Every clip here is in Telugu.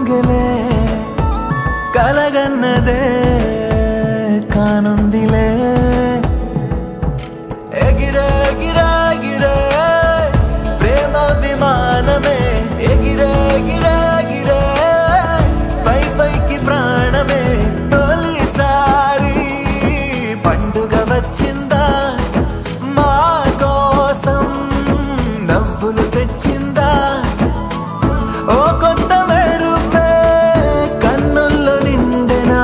ఉప్పొంగలే కలగన్నదే కానుందిలే ఎగిరే ఎగిరే ఎగిరే ప్రేమ విమానమే ఎగిరే ఎగిరే ఎగిరే పై పైకి ప్రాణమే తొలిసారి పండుగ వచ్చిందా మా కోసం నవ్వులు తెచ్చిందా ఓ కొత్త మెరుపే కన్నుల్లో నిండెనా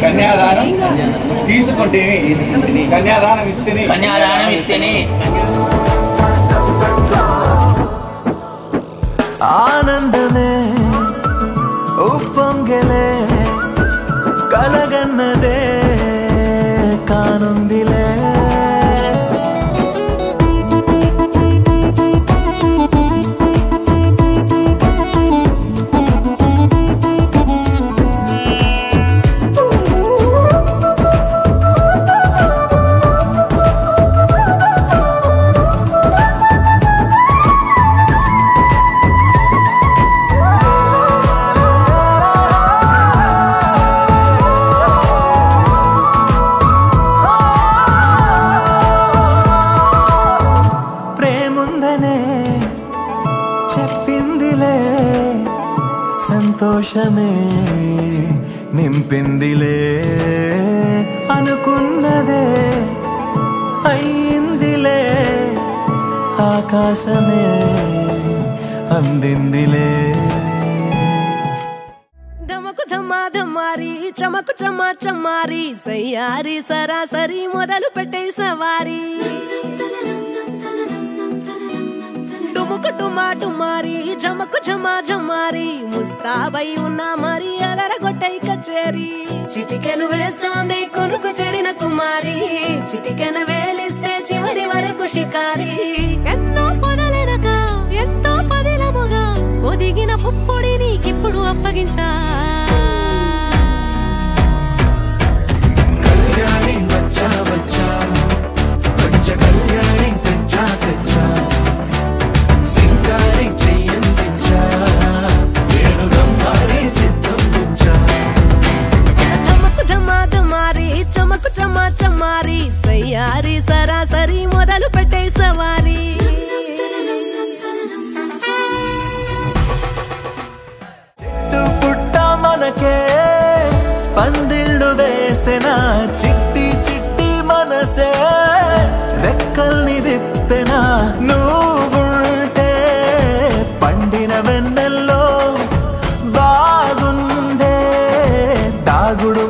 కన్యాదానం తీసుకుంటే కన్యాదానం ఇస్తేనే ఆనందమే ఉప్పొంగలే కలగన్నదే కానుందిలే చెప్పిందిలే సంతోషమే నింపిందిలే అనుకున్నదే అయిందిలే ఆకాశమే అందిందిలే ధమకు ధమా ధమారి చమకు చమా చమారి సయ్యారి సరాసరి మొదలు పెట్టే సవారీ డుముకు డుమా డుమారి జమకు జమా జమారి ముస్తాబై ఉన్నా మరి అలరగొట్టై కచేరి చిటికెను వేస్తోంది కొనుకు చెడిన కుమారి చిటికెను వేలిస్తే చివరి వరకు షికారి ఎన్నో పొదలెనక ఎంతో పదిలముగా ఒదిగిన పుప్పొడి నీకిప్పుడు అప్పగించా కళ్యాణి వచ్చా వచ్చా పంచ కళ్యాణి తెచ్చా తెచ్చా సింగారి చెయ్యందించా వేణుగమ్మారి సిద్ధందించా ధమకు ధమా ధమారి చమకు చమా చమారి సయ్యారి సరాసరి మొదలు పెట్టే సవారీ చెట్టు పుట్ట మనకే పందిళ్ళు వేసిన చిట్టి చిట్టి మనసే రెక్కల్ని విప్పెన నువ్వుంటే పండిన వెన్నెల్లో బాగుందే దాగుడు